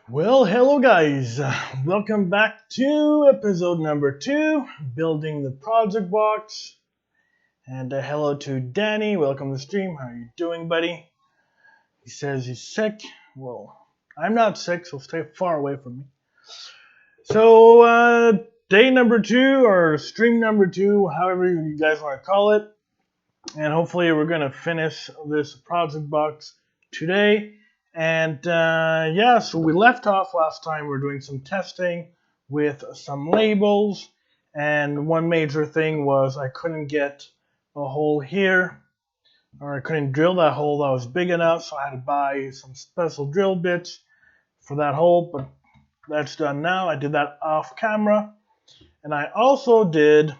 Well, hello guys, welcome back to episode number 2, building the project box. And hello to Danny, welcome to the stream. How are you doing, buddy? He says he's sick. Well, I'm not sick, so stay far away from me. So, day number 2, or stream number 2, however you guys want to call it. And hopefully we're going to finish this project box today. And yeah, so we left off last time. We were doing some testing with some labels. And one major thing was I couldn't get a hole here, or I couldn't drill that hole that was big enough. So I had to buy some special drill bits for that hole. But that's done now. I did that off camera. And I also did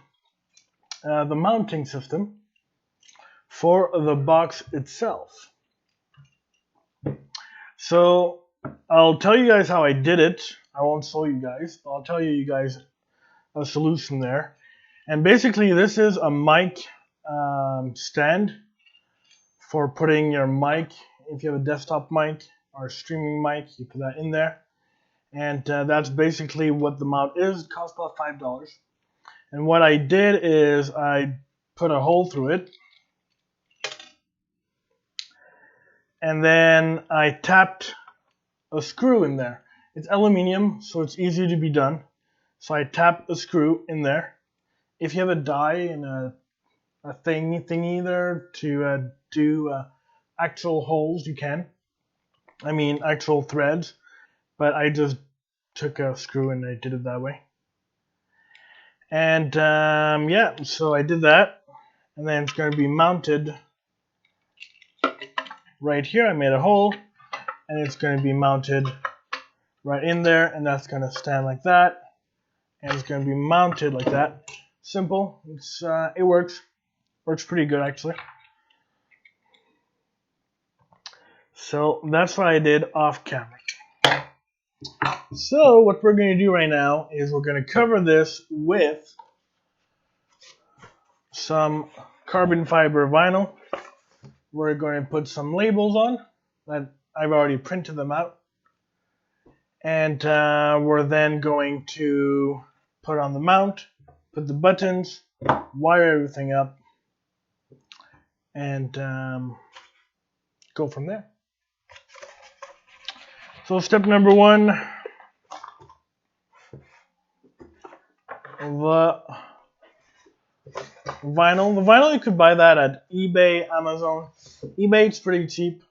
the mounting system for the box itself. So I'll tell you guys how I did it. I won't show you guys, but I'll tell you guys a solution there. And basically this is a mic stand for putting your mic. If you have a desktop mic or a streaming mic, you put that in there. And that's basically what the mount is. It costs about $5. And what I did is I put a hole through it. And then I tapped a screw in there. It's aluminium, so it's easy to be done. So I tapped a screw in there. If you have a die and a thingy there to do actual holes, you can. I mean actual threads. But I just took a screw and I did it that way. And yeah, so I did that. And then it's going to be mounted right here. I made a hole, and it's going to be mounted right in there, and that's going to stand like that, and it's going to be mounted like that. Simple. It works pretty good actually. So that's what I did off camera. So what we're going to do right now is we're going to cover this with some carbon fiber vinyl. We're going to put some labels on that I've already printed them out. And we're then going to put on the mount, put the buttons, wire everything up, and go from there. So step number 1, the vinyl. The vinyl, you could buy that at eBay, Amazon. eBay, it's pretty cheap.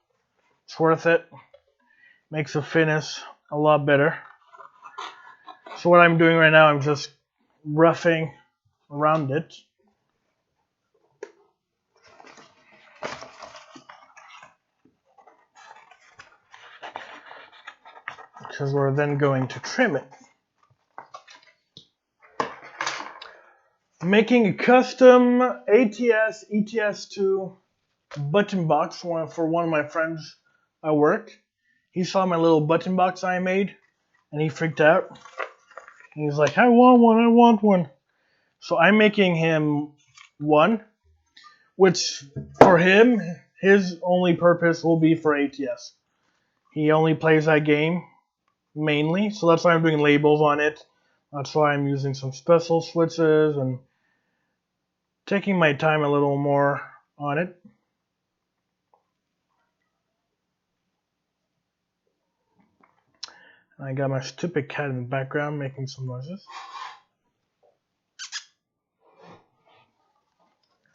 It's worth it. Makes the finish a lot better. So what I'm doing right now, I'm just roughing around it. Because we're then going to trim it. Making a custom Ets2 button box for one of my friends at work. He saw my little button box I made and he freaked out. And he's like, I want one, I want one. So I'm making him one, which for him, his only purpose will be for ATS. He only plays that game mainly, so that's why I'm doing labels on it. That's why I'm using some special switches and taking my time a little more on it. I got my stupid cat in the background making some noises.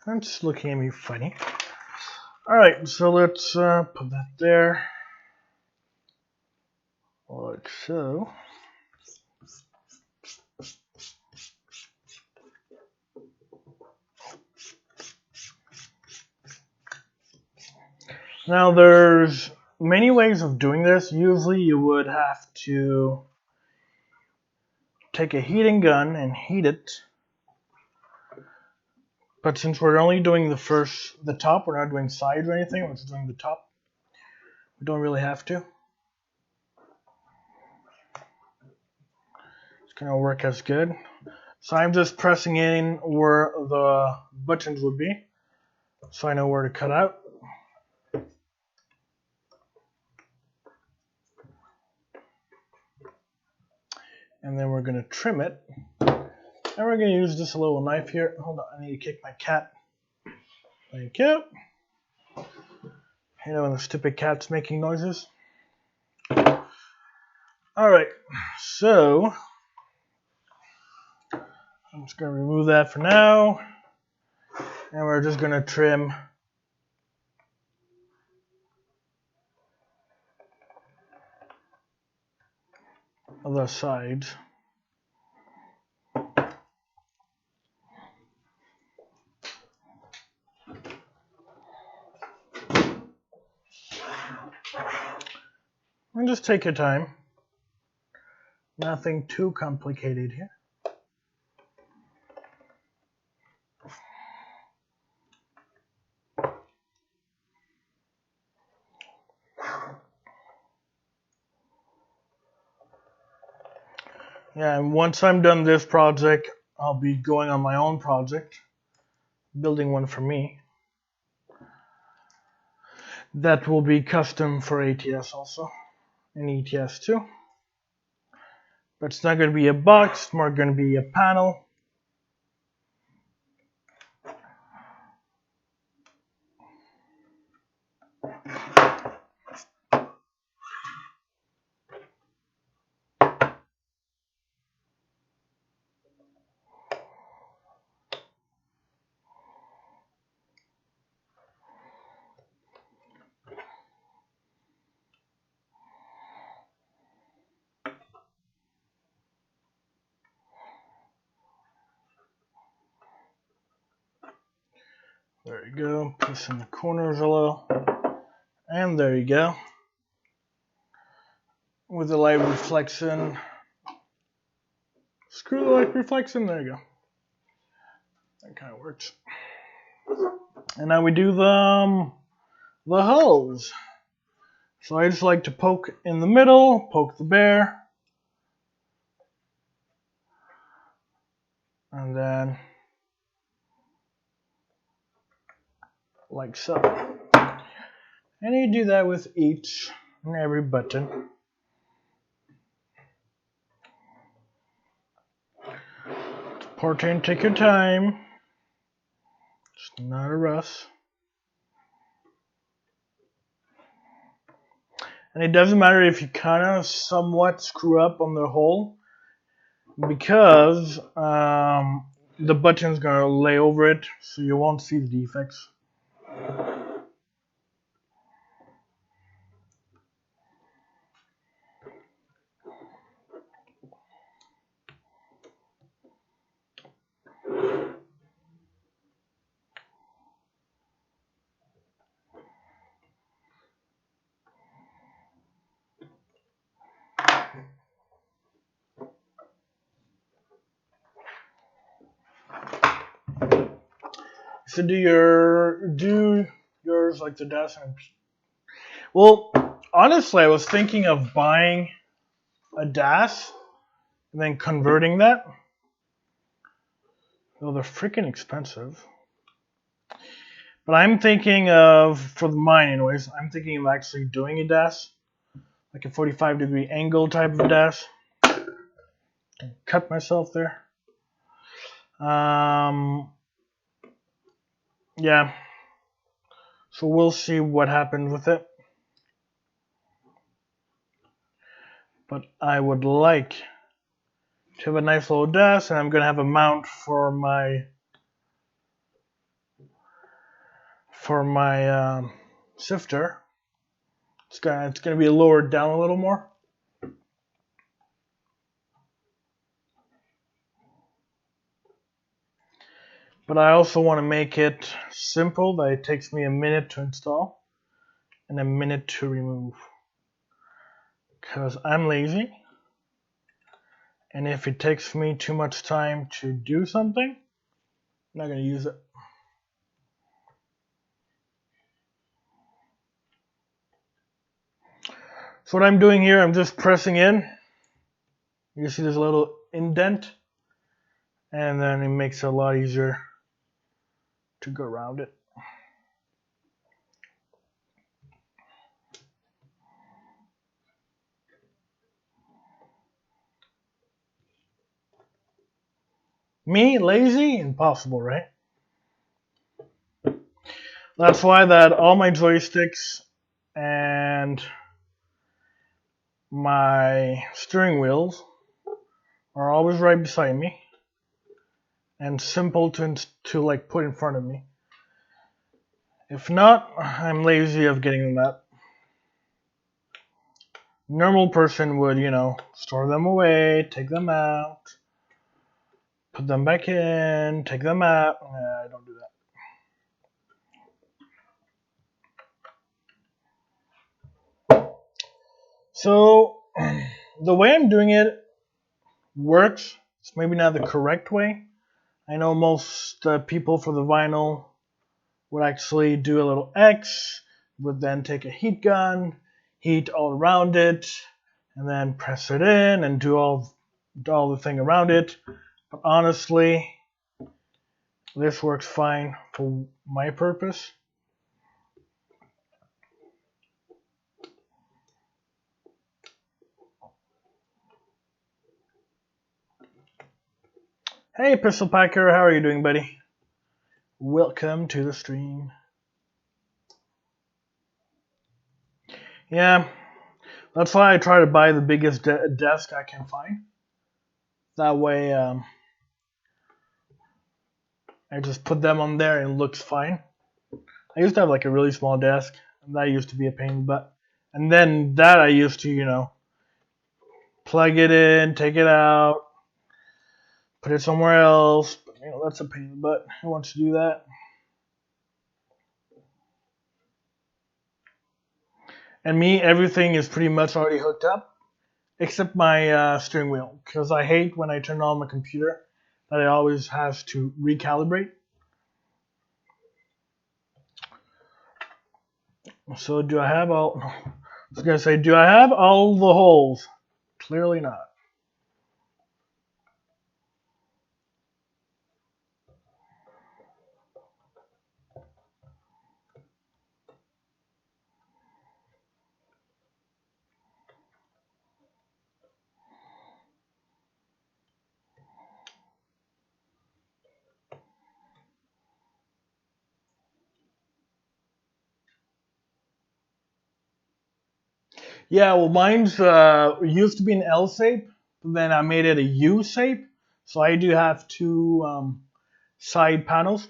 I'm just looking at me funny. Alright, so let's put that there. Like so. Now there's many ways of doing this. Usually you would have to take a heating gun and heat it. But since we're only doing the top, we're not doing sides or anything, we're just doing the top. We don't really have to. It's gonna work as good. So I'm just pressing in where the buttons would be, so I know where to cut out. And then we're gonna trim it. And we're gonna use this little knife here. Hold on, I need to kick my cat. Thank you. You know when the stupid cat's making noises. Alright, so I'm just gonna remove that for now. And we're just gonna trim the sides. And just take your time. Nothing too complicated here. Yeah, and once I'm done this project, I'll be going on my own project, building one for me. That will be custom for ATS also, and Ets2. But it's not going to be a box, it's more going to be a panel. There you go, push in the corners a little. And there you go. With the light reflection. Screw the light reflection, there you go. That kind of works. And now we do the hulls. So I just like to poke in the middle, poke the bear. And then like so. And you do that with each and every button. It's important, take your time. It's not a rush. And it doesn't matter if you kind of somewhat screw up on the hole, because the button's gonna lay over it, so you won't see the defects. So do yours like the dash and well, honestly, I was thinking of buying a DAS and then converting that. Well, they're freaking expensive. But I'm thinking of, for mine anyways, I'm thinking of actually doing a DAS. Like a 45-degree angle type of DAS. Cut myself there. Yeah. So we'll see what happens with it. But I would like to have a nice little desk, and I'm going to have a mount for my sifter. It's going to be lowered down a little more. But I also want to make it simple, that it takes me a minute to install and a minute to remove. Because I'm lazy. And if it takes me too much time to do something, I'm not going to use it. So what I'm doing here, I'm just pressing in. You see there's a little indent. And then it makes it a lot easier to go around it. Me, lazy? Impossible, right? That's why that all my joysticks and my steering wheels are always right beside me and simple to like put in front of me. If not, I'm lazy of getting them out. Normal person would, store them away, take them out, put them back in, take them out. I don't do that. So the way I'm doing it works. It's maybe not the correct way. I know most people for the vinyl would actually do a little X, would then take a heat gun, heat all around it, and then press it in and do all the thing around it. But honestly, this works fine for my purpose. Hey, Pistol Packer, how are you doing, buddy? Welcome to the stream. Yeah, that's why I try to buy the biggest desk I can find. That way, I just put them on there and it looks fine. I used to have like a really small desk, and that used to be a pain in the butt. And then that I used to, plug it in, take it out, put it somewhere else. But, that's a pain in the butt. Who wants to do that? And me, everything is pretty much already hooked up, except my steering wheel, because I hate when I turn on my computer that it always has to recalibrate. So do I have all? I was gonna say, do I have all the holes? Clearly not. Yeah, well, mine's used to be an L shape, but then I made it a U shape. So I do have two side panels,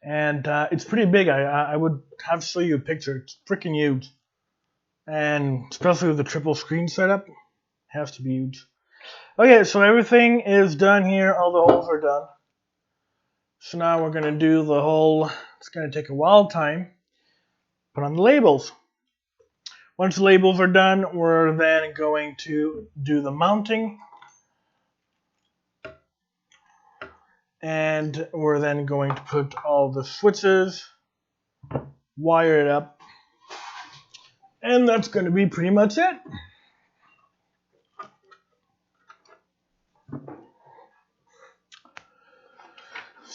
and it's pretty big. I would have to show you a picture. It's freaking huge, and especially with the triple screen setup, it has to be huge. Okay, so everything is done here. All the holes are done. So now we're gonna do the whole. It's gonna take a while time. Put on the labels. Once the labels are done, we're then going to do the mounting. And we're then going to put all the switches, wire it up, and that's going to be pretty much it.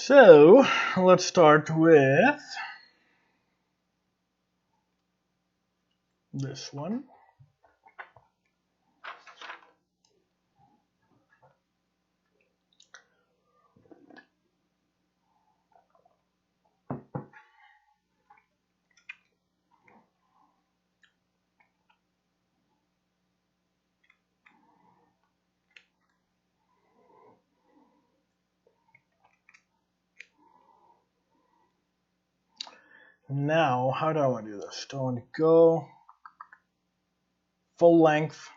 So let's start with this one. Now, how do I want to do this? Do I want to go full length?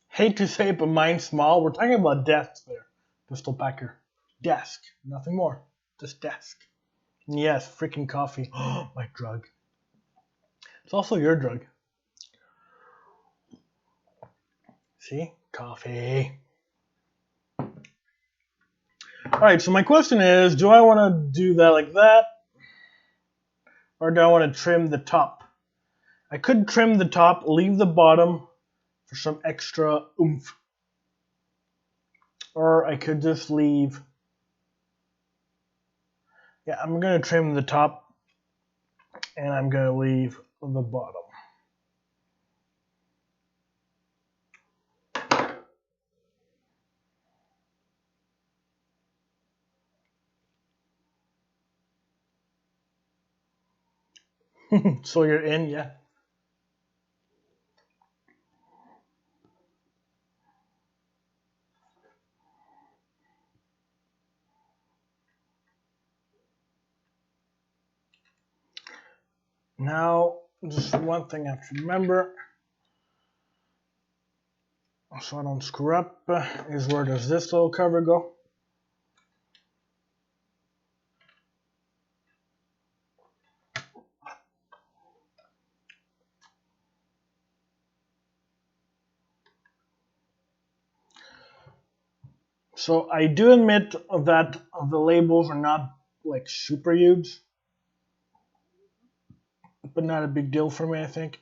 Hate to say it, but mine's small. We're talking about desks there, Pistol Packer. Desk, nothing more. Just desk. And yes, freaking coffee. Oh, my drug. It's also your drug. See? Coffee. Alright, so my question is, do I want to do that like that? Or do I want to trim the top? I could trim the top, leave the bottom for some extra oomph. Or I could just leave... Yeah, I'm going to trim the top, and I'm going to leave the bottom. So you're in, yeah. Now, just one thing I have to remember, so I don't screw up, is where does this little cover go? So I do admit that the labels are not like super huge, but not a big deal for me, I think.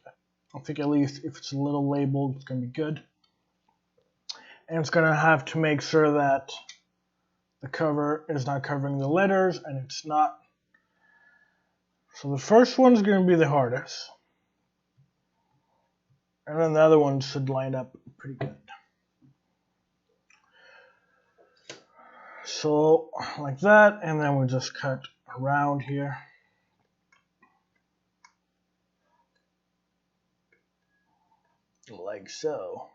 I think at least if it's a little label, it's going to be good. And it's going to have to make sure that the cover is not covering the letters, and it's not. So the first one's going to be the hardest. And then the other ones should line up pretty good. So like that, and then we just cut around here. Like so.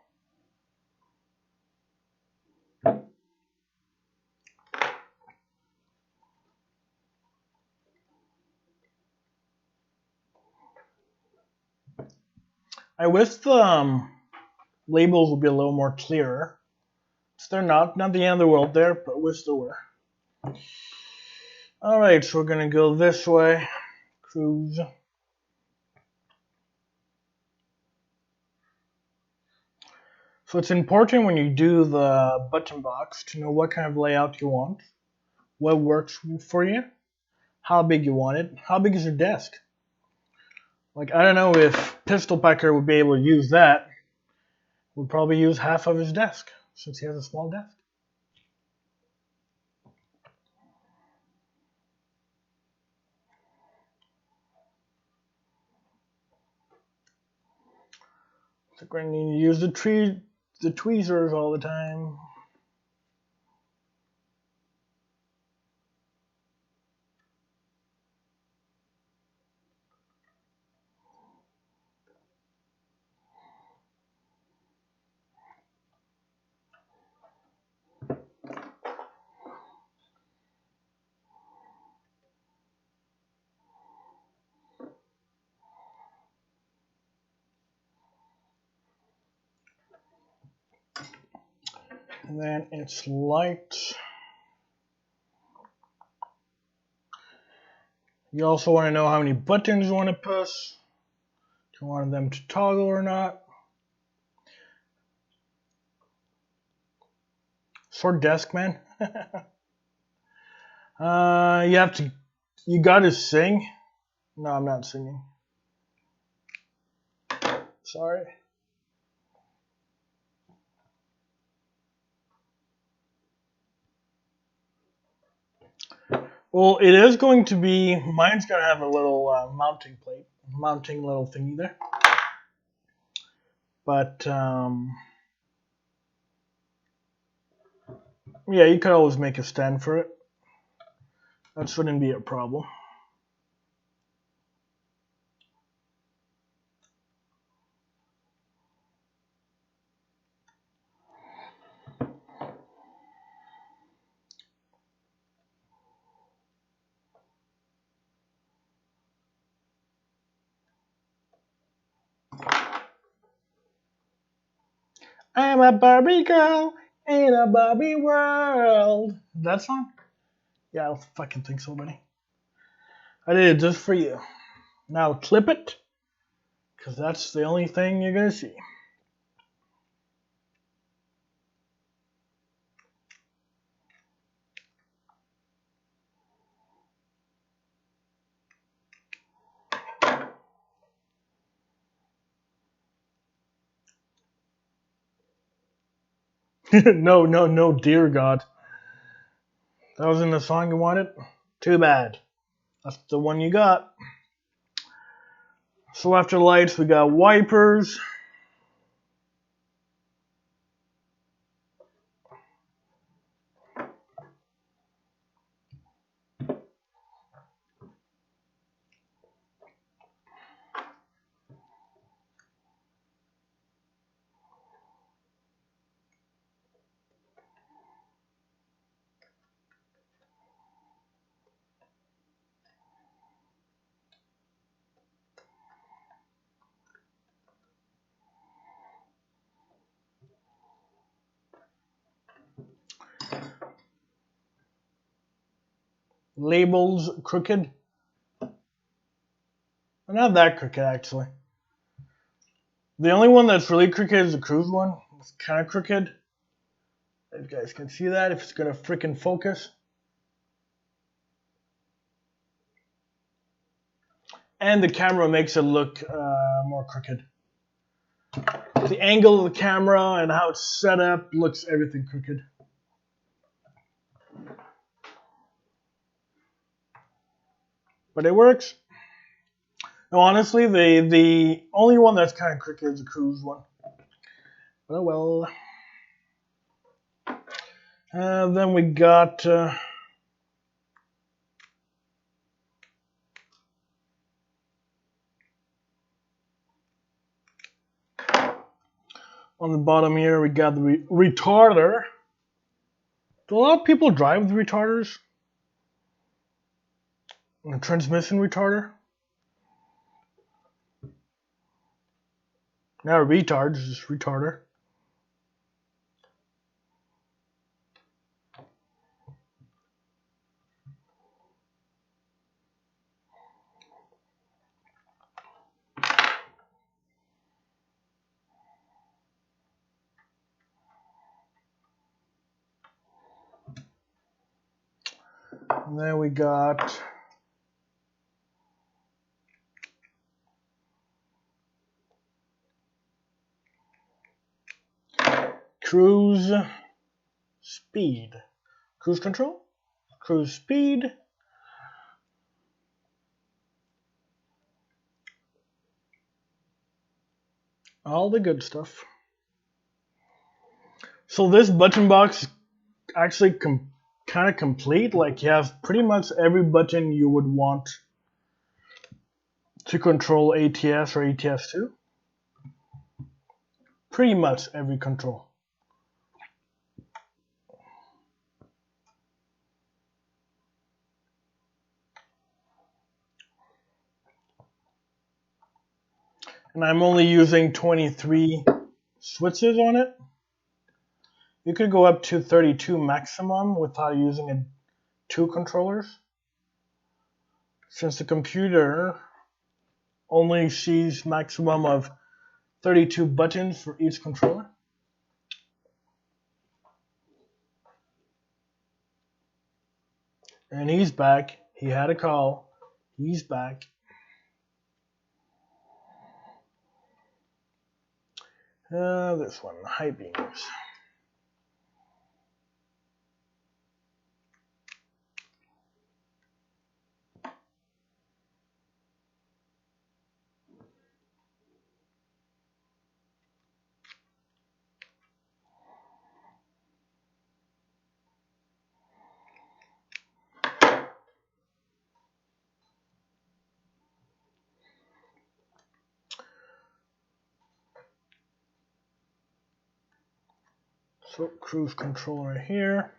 I wish the labels would be a little more clearer. So they're not the end of the world there, but I wish they were. Alright, so we're going to go this way. Cruise. So it's important when you do the button box to know what kind of layout you want, what works for you, how big you want it, how big is your desk. Like, I don't know if Pistol Packer would be able to use that. Would probably use half of his desk, since he has a small desk. I think we're going to need to use the tweezers all the time. And then it's light. You also want to know how many buttons you want to push. Do you want them to toggle or not? Short desk, man. You gotta sing. No, I'm not singing. Sorry. Well, it is going to be, mine's going to have a little mounting plate, mounting little thingy there. But, yeah, you could always make a stand for it. That shouldn't be a problem. I'm a Barbie girl in a Barbie world. That song? Yeah, I don't fucking think so, buddy. I did it just for you. Now clip it, because that's the only thing you're going to see. No, no, no, dear God. That wasn't the song you wanted? Too bad. That's the one you got. So after lights, we got wipers. Labels crooked. Not that crooked, actually. The only one that's really crooked is the cruise one. It's kind of crooked. If you guys can see that, if it's going to freaking focus. And the camera makes it look more crooked. The angle of the camera and how it's set up looks everything crooked. But it works. No, honestly, the only one that's kind of crooked is the cruise one. Oh well. Then we got on the bottom here, we got the retarder. Do a lot of people drive the retarders? The transmission retarder? Not retards, just retarder. And then we got cruise speed. Cruise control? Cruise speed. All the good stuff. So this button box is actually kind of complete. Like you have pretty much every button you would want to control ATS or ATS2. Pretty much every control. And I'm only using 23 switches on it. You could go up to 32 maximum without using 2 controllers. Since the computer only sees maximum of 32 buttons for each controller. And he's back. He had a call. He's back. This one, high beams. So cruise control right here.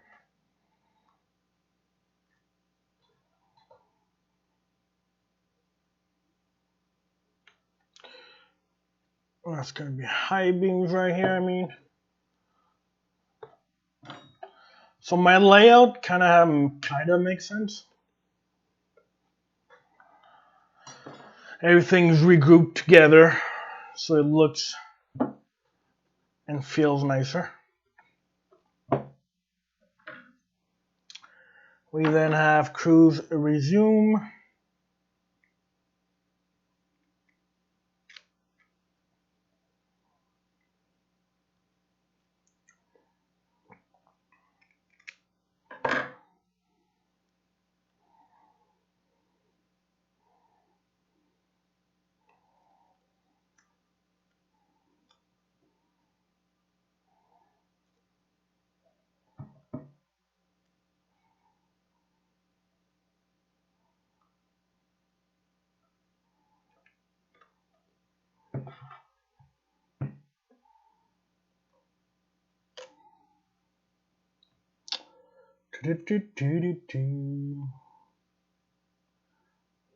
Well, that's going to be high beams right here, I mean. So my layout kind of makes sense. Everything's regrouped together so it looks and feels nicer. We then have cruise resume.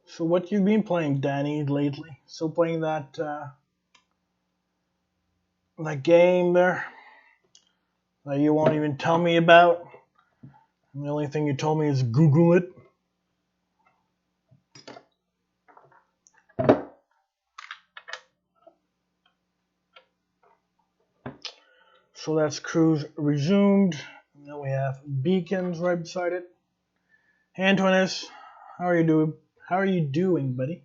So what you've been playing, Danny, lately? Still playing that that game there that you won't even tell me about? And the only thing you told me is Google it. So that's cruise resumed. And then we have beacons right beside it. Hey Antonis, how are you doing? How are you doing, buddy?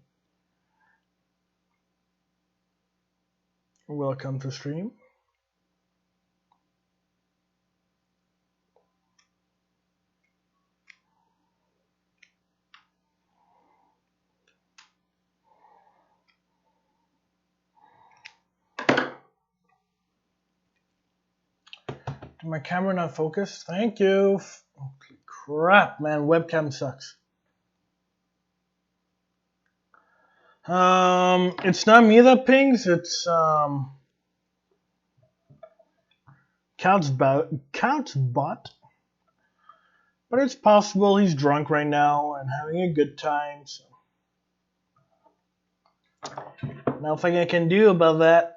Welcome to stream. My camera not focused. Thank you. Holy crap, man, webcam sucks. It's not me that pings. It's Couch's bot. But it's possible he's drunk right now and having a good time. So nothing I can do about that.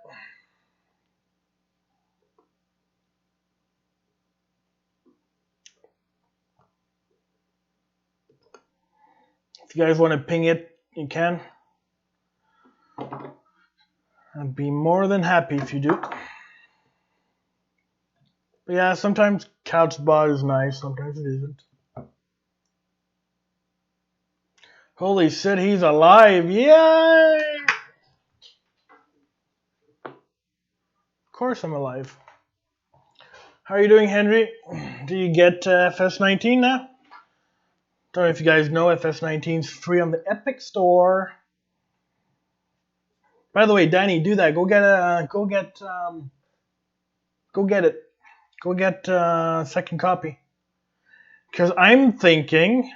If you guys want to ping it, you can. I'd be more than happy if you do. But yeah, sometimes Couchbot is nice, sometimes it isn't. Holy shit, he's alive! Yay! Of course I'm alive. How are you doing, Henry? Do you get FS19 now? Don't know if you guys know, FS19 is free on the Epic Store. By the way, Danny, do that. Go get it. Go get a second copy. Because I'm thinking,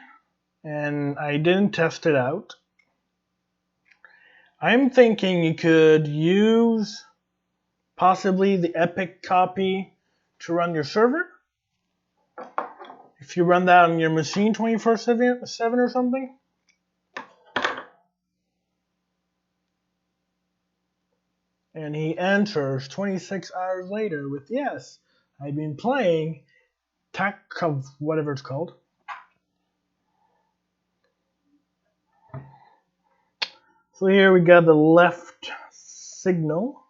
and I didn't test it out, I'm thinking you could use possibly the Epic copy to run your server. If you run that on your machine 24/7 or something. And he answers 26 hours later with, yes, I've been playing of whatever it's called. So here we got the left signal.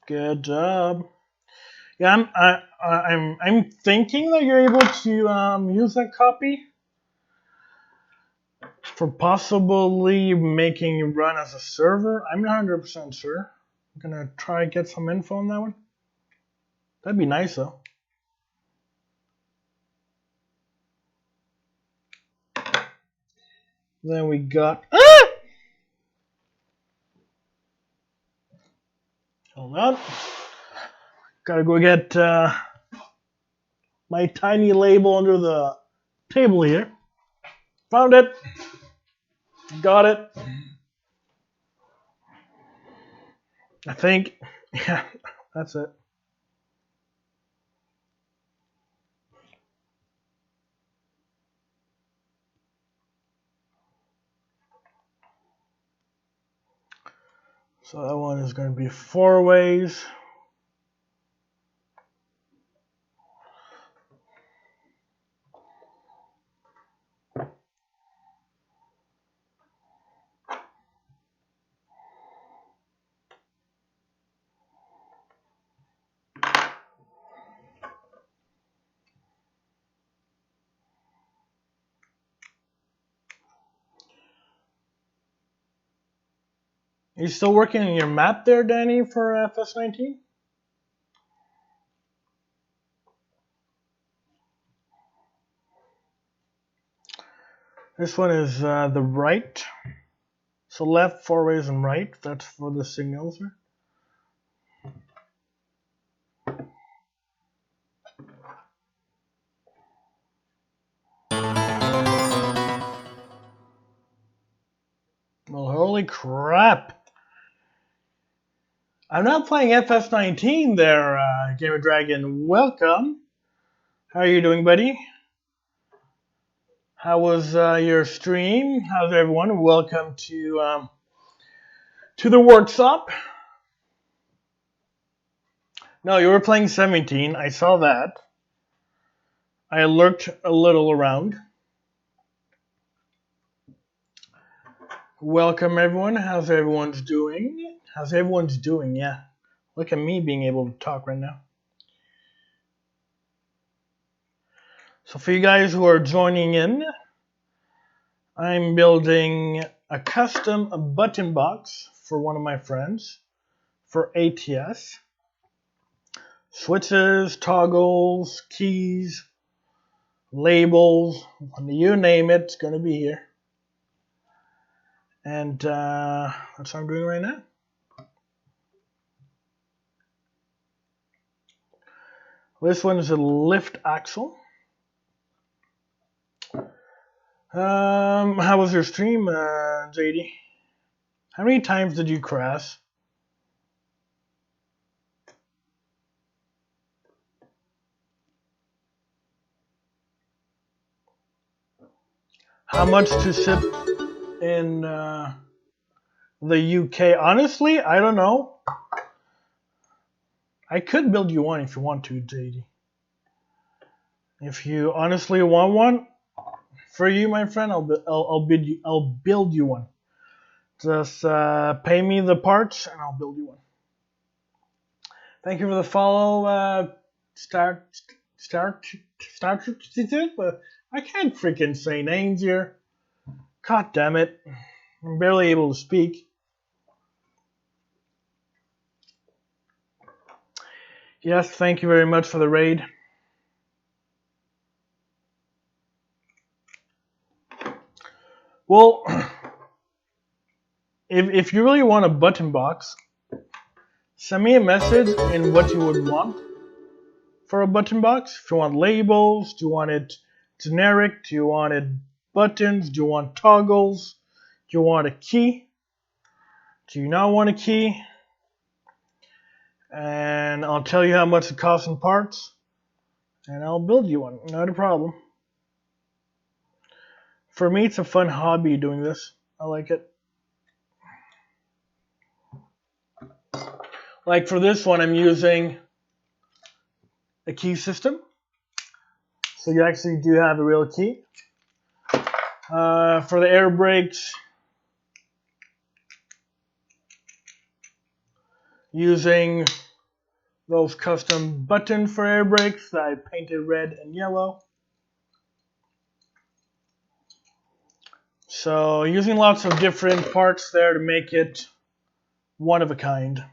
Good job. Yeah, I'm thinking that you're able to use that copy for possibly making it run as a server. I'm not 100% sure. I'm gonna try to get some info on that one. That'd be nice though. Then we got hold on. Gotta go get my tiny label under the table here. Found it. Got it. I think. Yeah, that's it. So that one is going to be 4 ways. Are you still working on your map there, Danny, for FS19? This one is the right. So left, 4 ways, and right. That's for the signals. Well, holy crap. I'm not playing FS19 there, Gamer Dragon. Welcome. How are you doing, buddy? How was your stream? How's everyone? Welcome to the workshop. No, you were playing 17. I saw that. I lurked a little around. Welcome, everyone. How's everyone's doing? How's everyone's doing? Yeah. Look at me being able to talk right now. So for you guys who are joining in, I'm building a custom button box for one of my friends for ATS. Switches, toggles, keys, labels, you name it, it's going to be here. And that's what I'm doing right now. This one is a lift axle. How was your stream, JD? How many times did you crash? How much to ship in the UK? Honestly, I don't know. I could build you one if you want to, JD. If you honestly want one, for you, my friend, I'll build you one. Just pay me the parts and I'll build you one. Thank you for the follow, start. I can't freaking say names here. God damn it! I'm barely able to speak. Yes, thank you very much for the raid. Well, if you really want a button box, send me a message in what you would want for a button box. If you want labels, do you want it generic? Do you want it buttons? Do you want toggles? Do you want a key? Do you not want a key? And I'll tell you how much it costs in parts, and I'll build you one. Not a problem. For me, it's a fun hobby doing this. I like it. Like for this one, I'm using a key system. So you actually do have a real key. For the air brakes, using those custom buttons for air brakes that I painted red and yellow. So using lots of different parts there to make it one of a kind.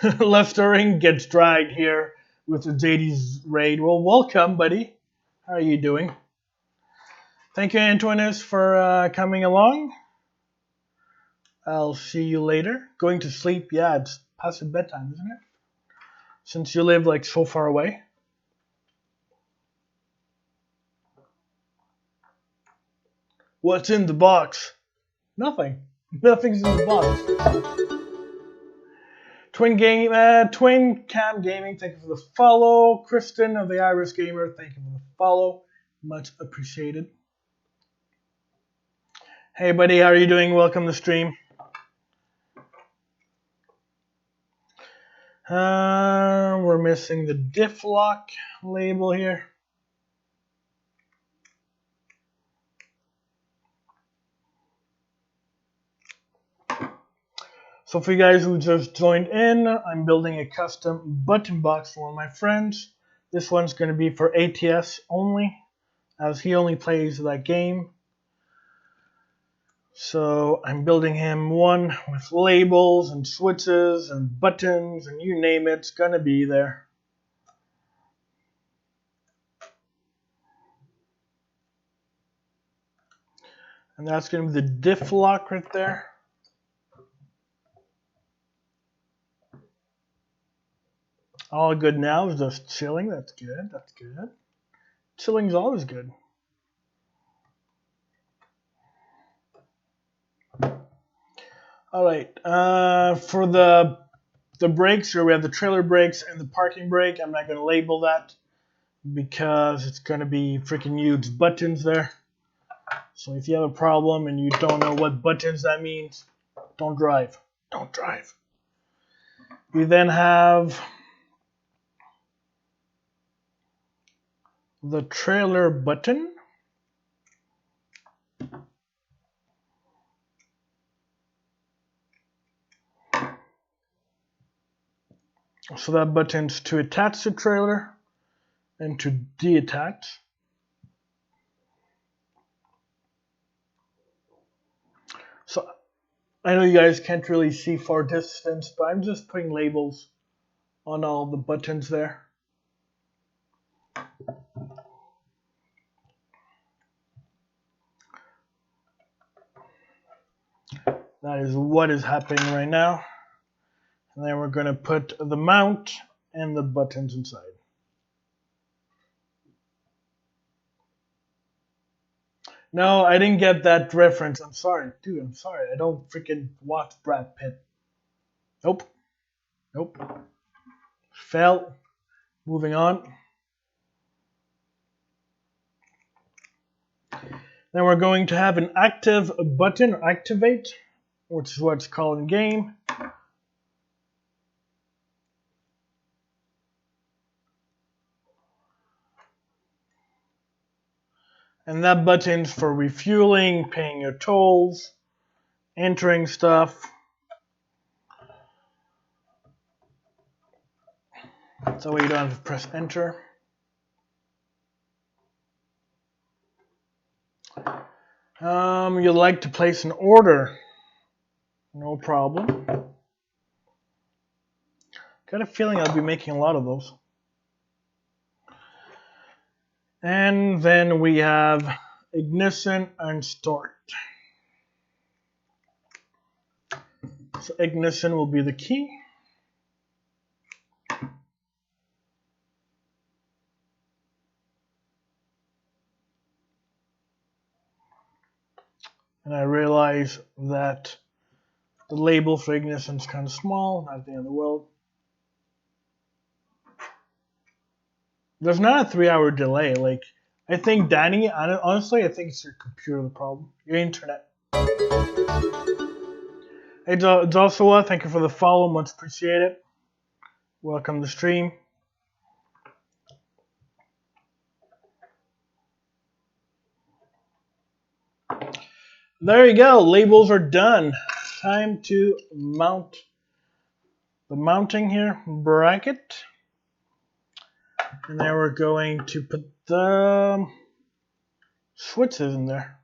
Lefstering gets dragged here with the JD's raid. Well, welcome, buddy. How are you doing? Thank you, Antoinus, for coming along. I'll see you later. Going to sleep? Yeah, it's past bedtime, isn't it? since you live like so far away. What's in the box? Nothing. Nothing's in the box. Twin Cam Gaming, thank you for the follow. Kristen of the Iris Gamer, thank you for the follow. Much appreciated. Hey buddy, how are you doing? Welcome to stream. We're missing the diff lock label here. So for you guys who just joined in, I'm building a custom button box for one of my friends. This one's going to be for ATS only, as he only plays that game. So I'm building him one with labels and switches and buttons and you name it, it's going to be there. And that's going to be the diff lock right there. All good now is just chilling. That's good. That's good. Chilling's always good. All right. For the brakes here, we have the trailer brakes and the parking brake. I'm not going to label that because it's going to be freaking huge buttons there. So if you have a problem and you don't know what buttons that means, don't drive. Don't drive. We then have the trailer button. So that button's to attach the trailer and to detach. So I know you guys can't really see far distance, but I'm just putting labels on all the buttons there. That is what is happening right now. And then we're going to put the mount and the buttons inside. No, I didn't get that reference. I'm sorry. Dude, I'm sorry. I don't freaking watch Brad Pitt. Nope. Nope. Fail. Moving on. Then we're going to have an active button, or activate, which is what it's called in game. And that button's for refueling, paying your tolls, entering stuff. So you don't have to press enter. You'd like to place an order. No problem. Got a feeling I'll be making a lot of those. And then we have ignition and start. So ignition will be the key. And I realize that the label for ignition is kind of small, not the end of the world. There's not a 3-hour delay. Like, I think, Danny, honestly, I think it's your computer the problem. Your internet. Hey, Joshua, thank you for the follow. Much appreciated. Welcome to the stream. There you go. Labels are done. Time to mount the mounting here bracket. And then we're going to put the switches in there.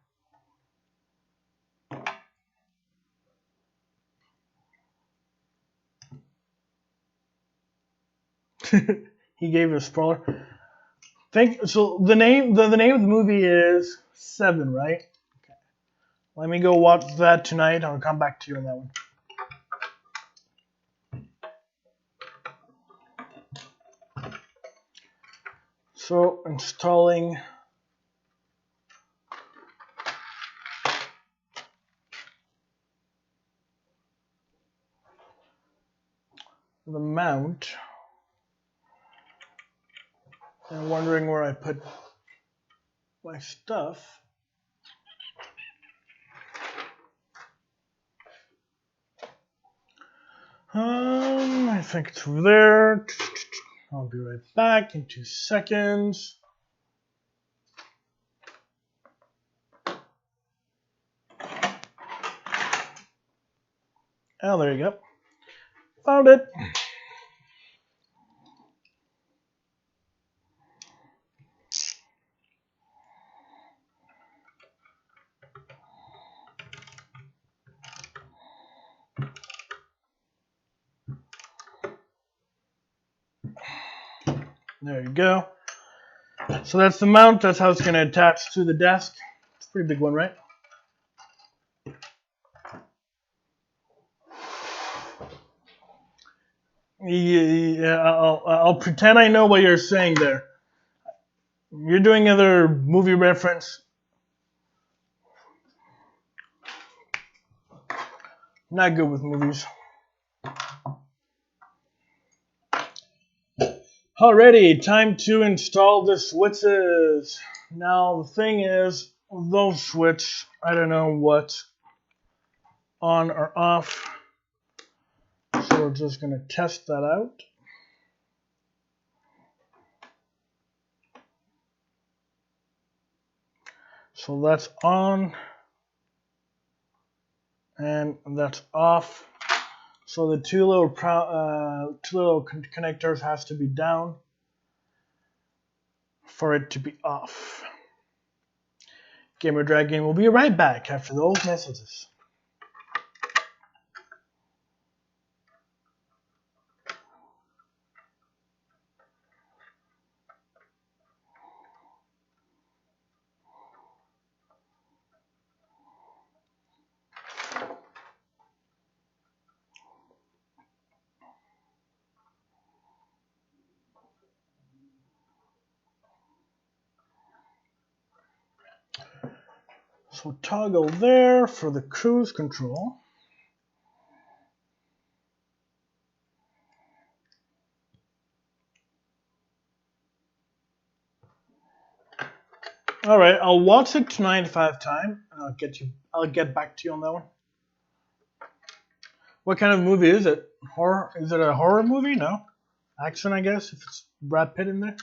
He gave it a spoiler. So the name of the movie is 7, right? Okay. Let me go watch that tonight. I'll come back to you on that one. So installing the mount and wondering where I put my stuff. I think it's over there. I'll be right back in 2 seconds. Oh, there you go. Found it. There you go. So that's the mount. That's how it's going to attach to the desk. It's a pretty big one, right? Yeah, I'll pretend I know what you're saying there. You're doing other movie reference. Not good with movies. Alrighty, time to install the switches. Now the thing is, those switch, I don't know what's on or off. So we're just going to test that out. So that's on and that's off. So the two little connectors has to be down for it to be off. Gamer Dragon will be right back after those messages. So toggle there for the cruise control. All right, I'll watch it tonight if I have time, and I'll get back to you on that one. What kind of movie is it? Horror? Is it a horror movie? No, action, I guess. If it's Brad Pitt in there.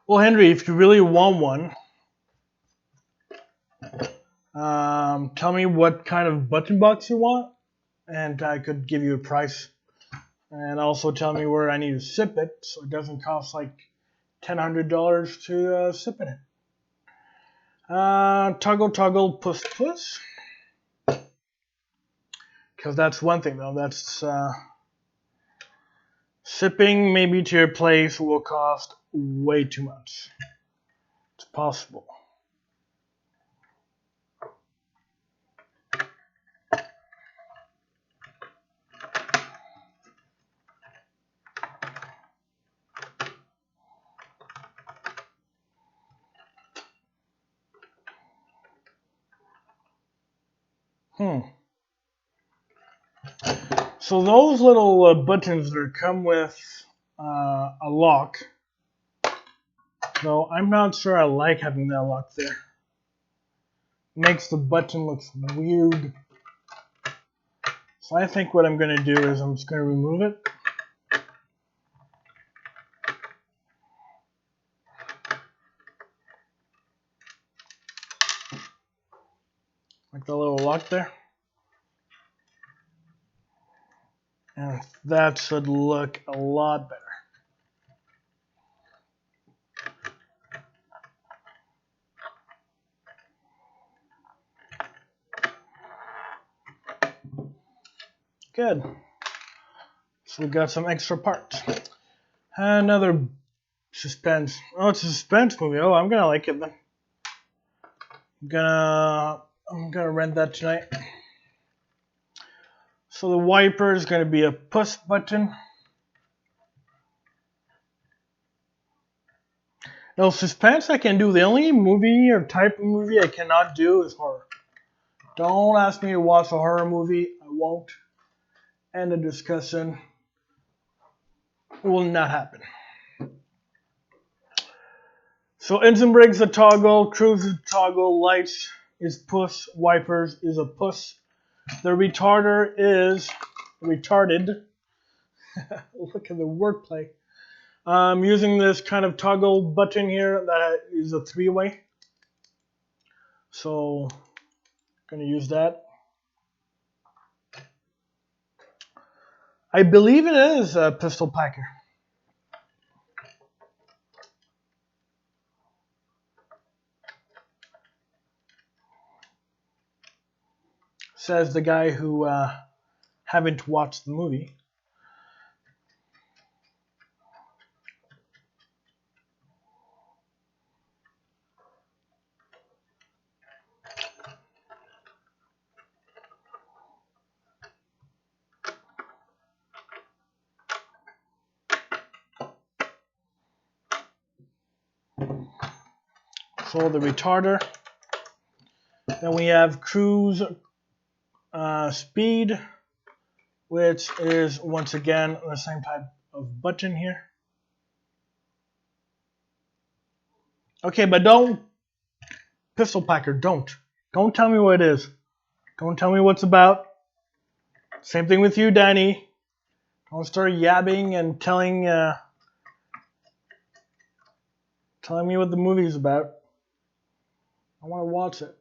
Well, Henry, if you really want one, tell me what kind of button box you want, and I could give you a price. And also tell me where I need to sip it, so it doesn't cost like $1,000 to sip in it. Toggle, push. Because that's one thing, though. That's shipping maybe to your place will cost way too much. It's possible. So those little buttons that come with a lock, though I'm not sure I like having that lock there. Makes the button look weird. So I think what I'm going to do is I'm just going to remove it. Like the little lock there. And that should look a lot better. Good. So we got some extra parts. Another suspense. Oh, it's a suspense movie. Oh, I'm gonna like it then. I'm gonna rent that tonight. So the wiper is gonna be a push button. No, suspense I can do. The only movie or type of movie I cannot do is horror. Don't ask me to watch a horror movie. I won't. End of discussion. It will not happen. So engine brakes a toggle, cruise is a toggle, lights is push, wipers is a push. The retarder is retarded. Look at the wordplay. I'm using this kind of toggle button here that is a three-way. So I'm going to use that. I believe it is a pistol packer. Says the guy who haven't watched the movie. So the retarder. Then we have cruise speed, which is once again the same type of button here. Okay, but don't, pistol packer, don't tell me what it is. Don't tell me what's about. Same thing with you, Danny. Don't start yabbing and telling me what the movie's about. I want to watch it.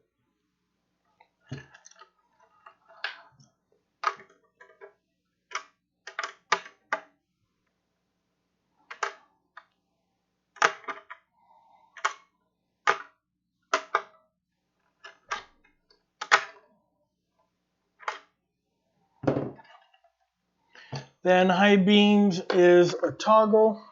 Then high beams is a toggle.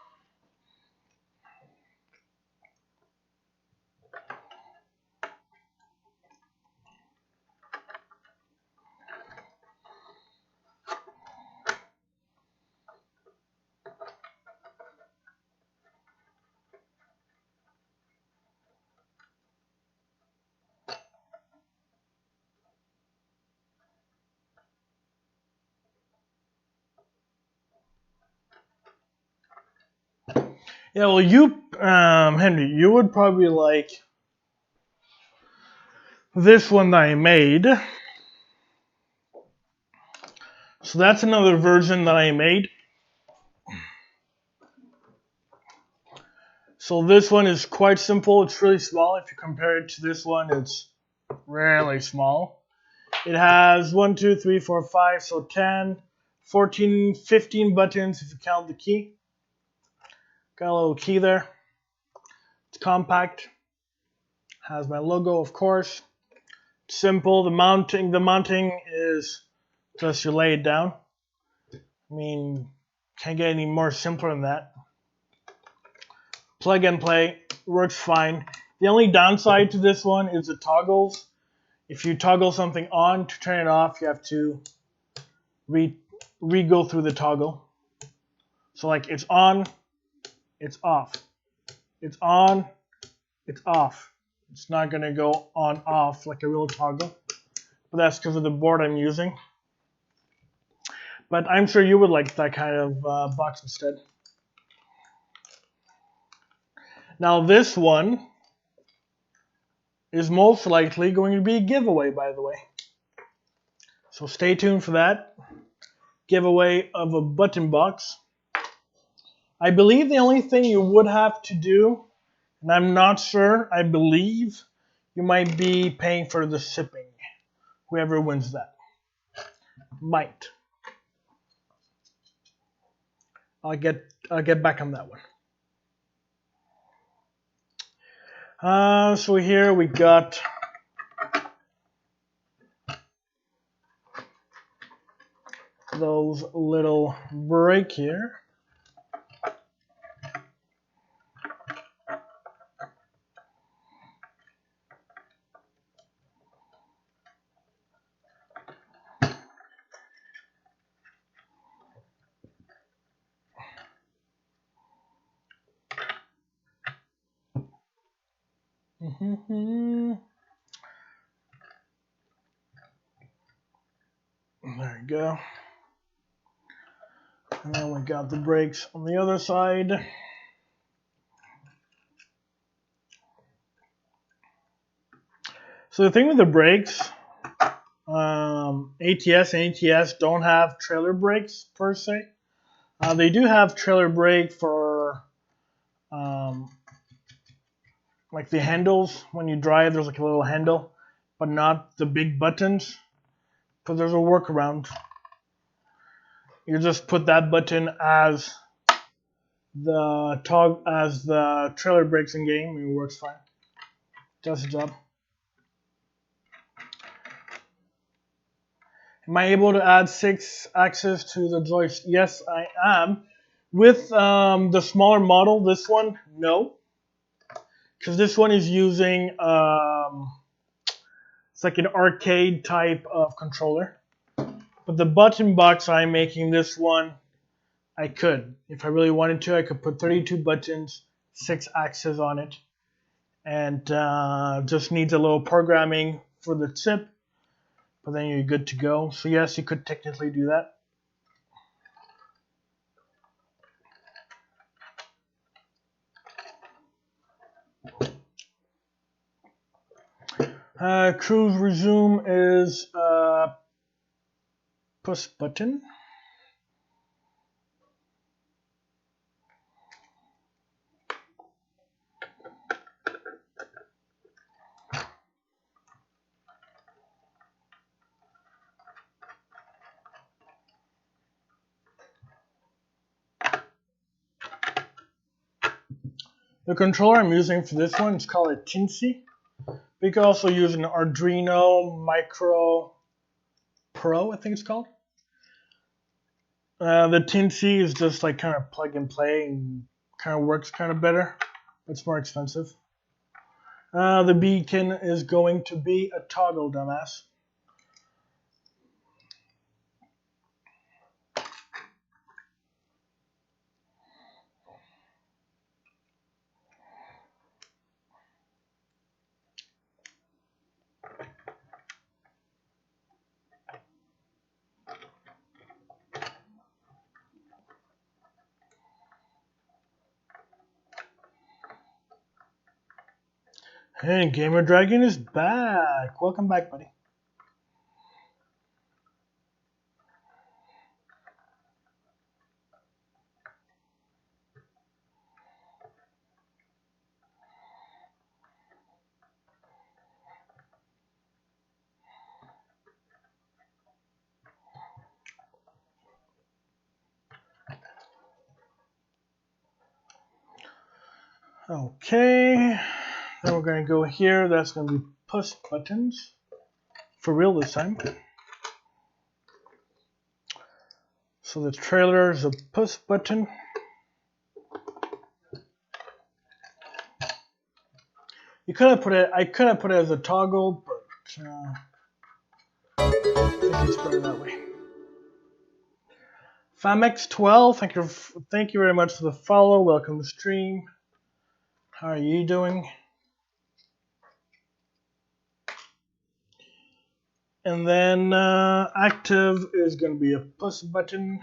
Yeah, well, you, Henry, you would probably like this one that I made. So that's another version that I made. So this one is quite simple. It's really small. If you compare it to this one, it's really small. It has 1, 2, 3, 4, 5, so 10, 14, 15 buttons if you count the key. Got a little key there. It's compact. Has my logo, of course. Simple. The mounting is just you lay it down. I mean, can't get any more simpler than that. Plug and play, works fine. The only downside to this one is the toggles. If you toggle something on to turn it off, you have to re-go through the toggle. So like it's on, it's off. It's on, it's off. It's not going to go on off like a real toggle. But that's because of the board I'm using. But I'm sure you would like that kind of box instead. Now this one is most likely going to be a giveaway, by the way. So stay tuned for that. Giveaway of a button box. I believe the only thing you would have to do, and I'm not sure, I believe you might be paying for the shipping. Whoever wins that. Might. I'll get back on that one. So here we got those little brake here. There you go. And then we got the brakes on the other side. So the thing with the brakes, ATS and ATS don't have trailer brakes per se. They do have trailer brake for like the handles. When you drive, there's like a little handle, but not the big buttons. Because there's a workaround. You just put that button as the trailer brakes in game, and it works fine. Does the job. Am I able to add 6 axes to the joystick? Yes, I am. With the smaller model, this one, no. Because this one is using, it's like an arcade type of controller. But the button box I'm making this one, I could. If I really wanted to, I could put 32 buttons, 6 axes on it. And just needs a little programming for the chip. But then you're good to go. So yes, you could technically do that. Cruise resume is push button. The controller I'm using for this one is called a Tinsy. You can also use an Arduino Micro Pro, I think it's called. The Tinsy is just like kind of plug and play and kind of works kind of better. It's more expensive. The beacon is going to be a toggle, dumbass. Hey, Gamer Dragon is back. Welcome back, buddy. Okay, then we're going to go here. That's going to be push buttons. For real this time. So the trailer is a push button. You could have put it. I could have put it as a toggle, but I think it's better that way. Famex12, thank you very much for the follow. Welcome to the stream. How are you doing? And then active is going to be a push button.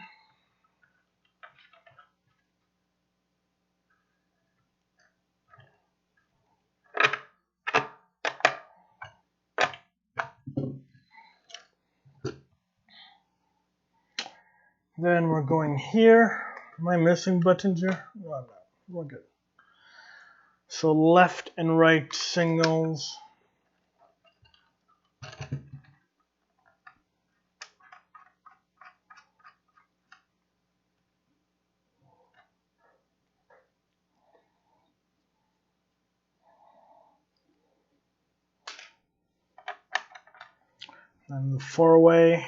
Then we're going here. Am I missing buttons here? No, I'm not. We're good. So left and right signals. And the 4-way.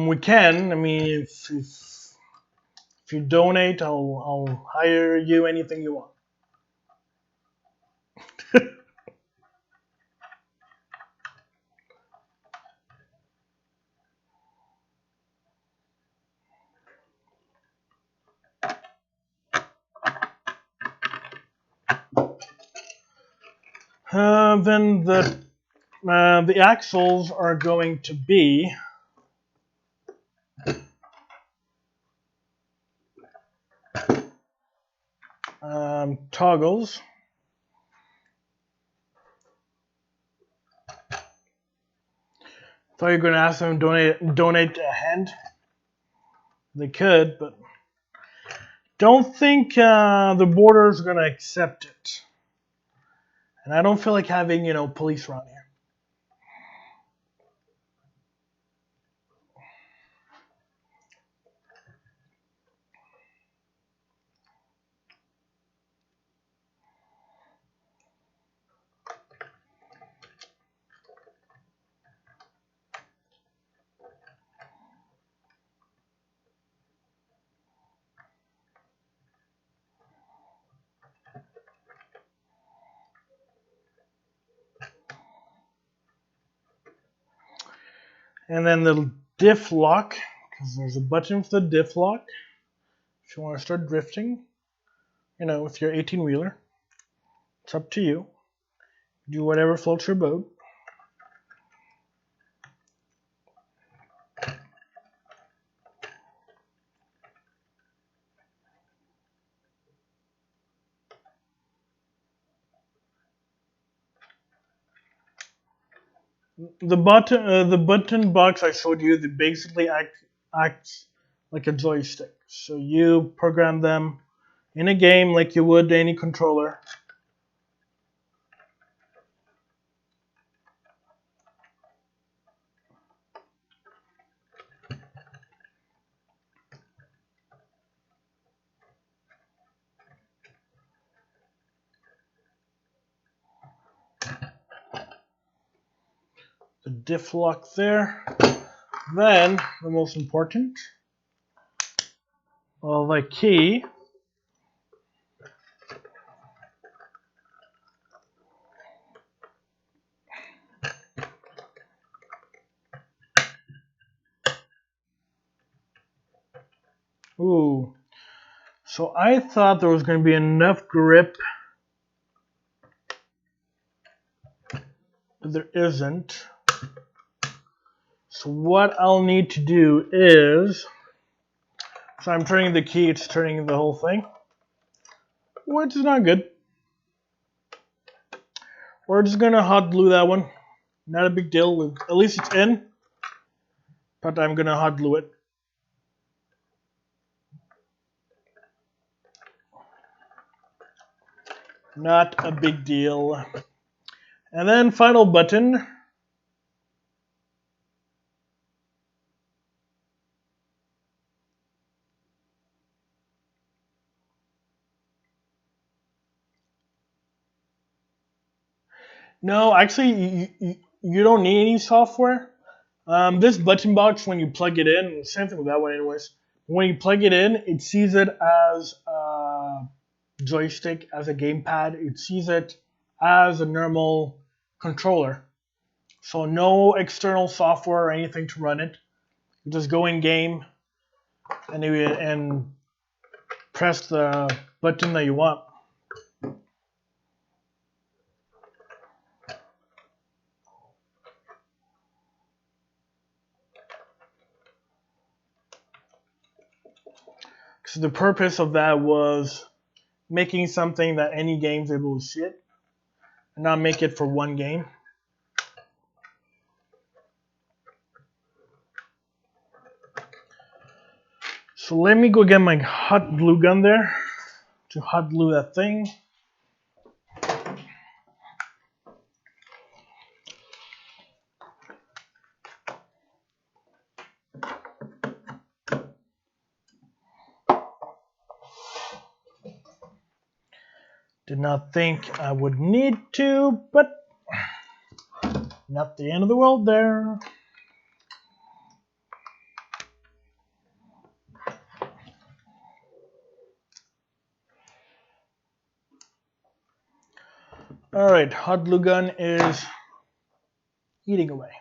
We can. I mean, if you donate, I'll hire you anything you want. Then the axles are going to be toggles. Thought you were going to ask them to donate a hand. They could, but don't think the border's going to accept it. And I don't feel like having, police around here. And then the diff lock, because there's a button for the diff lock. If you want to start drifting, with your 18-wheeler, it's up to you. Do whatever floats your boat. The button box I showed you, they basically acts like a joystick. So you program them in a game like you would any controller. The diff lock there. Then the most important, the key. Ooh. So I thought there was going to be enough grip, but there isn't. So what I'll need to do is, so I'm turning the key, it's turning the whole thing, which is not good. We're just going to hot glue that one. Not a big deal, at least it's in, but I'm going to hot glue it. Not a big deal. And then final button. No, actually, you don't need any software. This button box, when you plug it in, same thing with that one anyways, when you plug it in, it sees it as a joystick, as a gamepad. It sees it as a normal controller. So no external software or anything to run it. You just go in game and press the button that you want. So the purpose of that was making something that any game's able to see it, and not make it for one game. So let me go get my hot glue gun there to hot glue that thing. Did not think I would need to, but not the end of the world there. Alright, hot glue gun is eating away.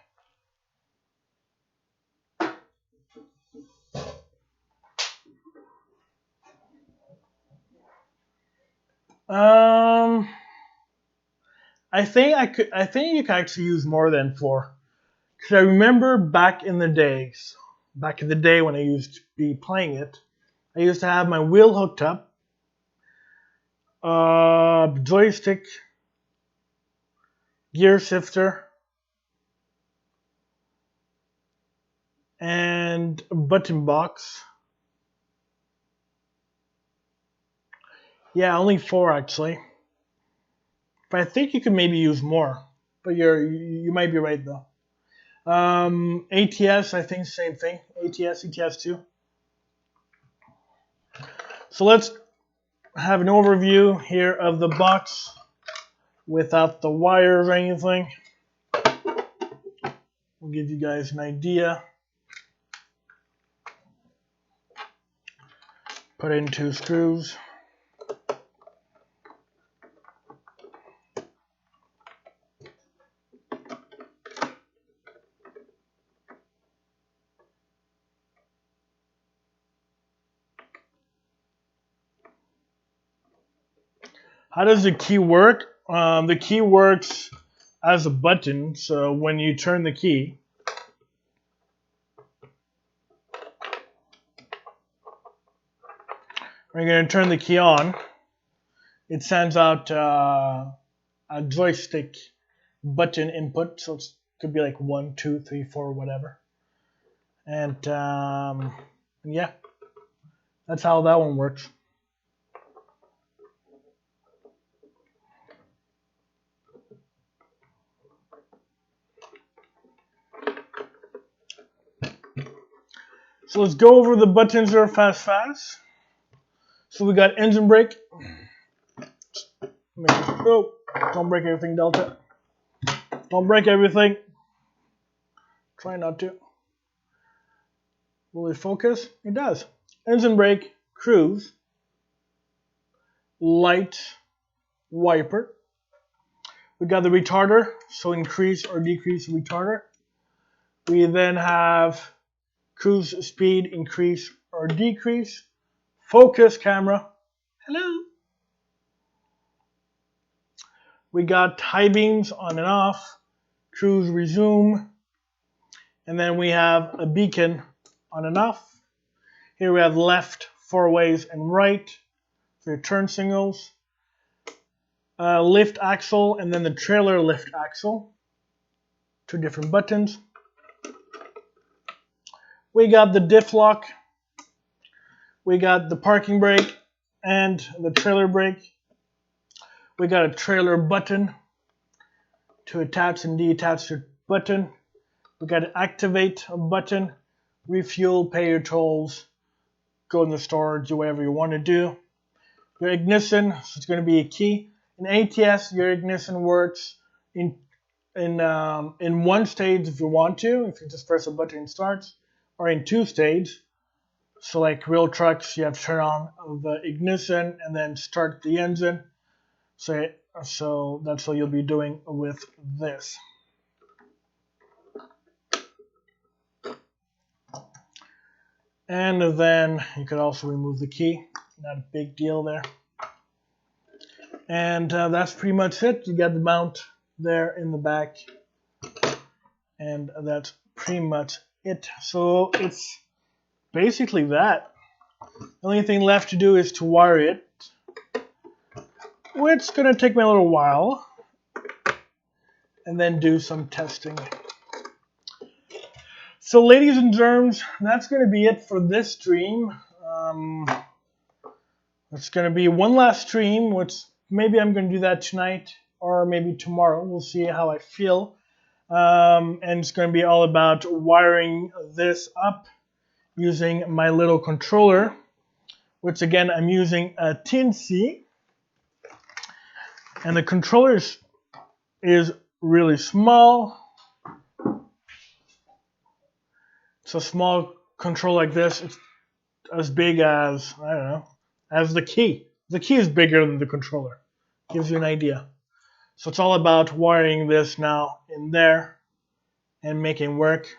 I think you can actually use more than 4. Because I remember back in the day when I used to be playing it, I used to have my wheel hooked up, joystick, gear shifter, and a button box. Yeah, only 4 actually. But I think you could maybe use more. But you might be right though. ATS, I think same thing. ATS, ETS2. So let's have an overview here of the box without the wires or anything. We'll give you guys an idea. Put in 2 screws. How does the key work? The key works as a button, so when you turn the key, when you're going to turn the key on, it sends out a joystick button input, so it could be like 1, 2, 3, 4, whatever. And yeah, that's how that one works. So let's go over the buttons there fast. So we got engine brake. Oh, don't break everything, Delta. Don't break everything. Try not to. Will it focus? It does. Engine brake, cruise, light, wiper. We got the retarder, so increase or decrease the retarder. We then have cruise speed, increase or decrease. Focus camera. Hello. We got high beams on and off. Cruise resume. And then we have a beacon on and off. Here we have left, 4 ways, and right for your turn signals. Lift axle and then the trailer lift axle. 2 different buttons. We got the diff lock. We got the parking brake and the trailer brake. We got a trailer button to attach and detach your button. We got an activate button, refuel, pay your tolls, go in the store, do whatever you want to do. Your ignition, so it's going to be a key. In ATS, your ignition works in 1 stage if you want to, if you just press a button and starts, or in 2 stages. So like real trucks, you have to turn on the ignition and then start the engine. So that's what you'll be doing with this. And then you could also remove the key. Not a big deal there. And that's pretty much it. You got the mount there in the back. And that's pretty much it. So it's basically that. The only thing left to do is to wire it, which is going to take me a little while, and then do some testing. So ladies and germs, that's going to be it for this stream. It's going to be one last stream, which maybe I'm going to do that tonight or maybe tomorrow. We'll see how I feel. And it's going to be all about wiring this up using my little controller, which again I'm using a Tinsy. And the controller is really small. It's a small controller like this. It's as big as, I don't know, as the key. The key is bigger than the controller. Gives you an idea. So it's all about wiring this now in there and making work.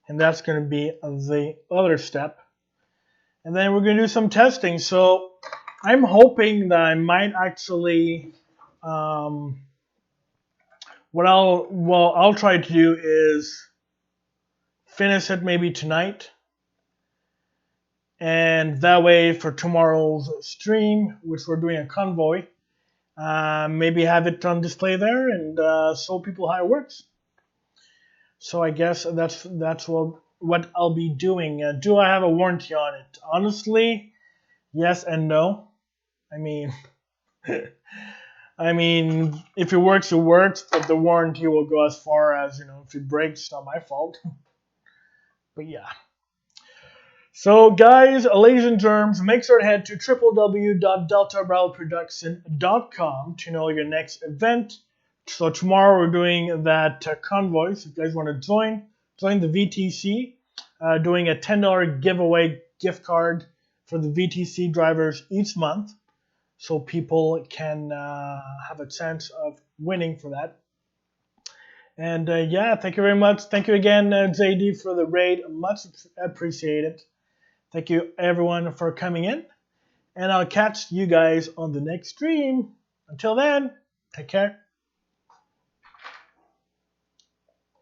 And that's going to be the other step. And then we're going to do some testing. So I'm hoping that I might actually, what I'll try to do is finish it maybe tonight. And that way for tomorrow's stream, which we're doing a convoy, maybe have it on display there and show people how it works. So I guess that's what I'll be doing. Do I have a warranty on it? Honestly, yes and no. I mean, if it works, it works, but the warranty will go as far as, if it breaks, it's not my fault. But yeah. So guys, ladies and germs, make sure to head to www.deltabravoproduction.com to know your next event. So tomorrow we're doing that convoy. So if you guys want to join the VTC, doing a $10 giveaway gift card for the VTC drivers each month. So people can have a chance of winning for that. And yeah, thank you very much. Thank you again, JD, for the raid. Much appreciated. Thank you, everyone, for coming in. And I'll catch you guys on the next stream. Until then, take care.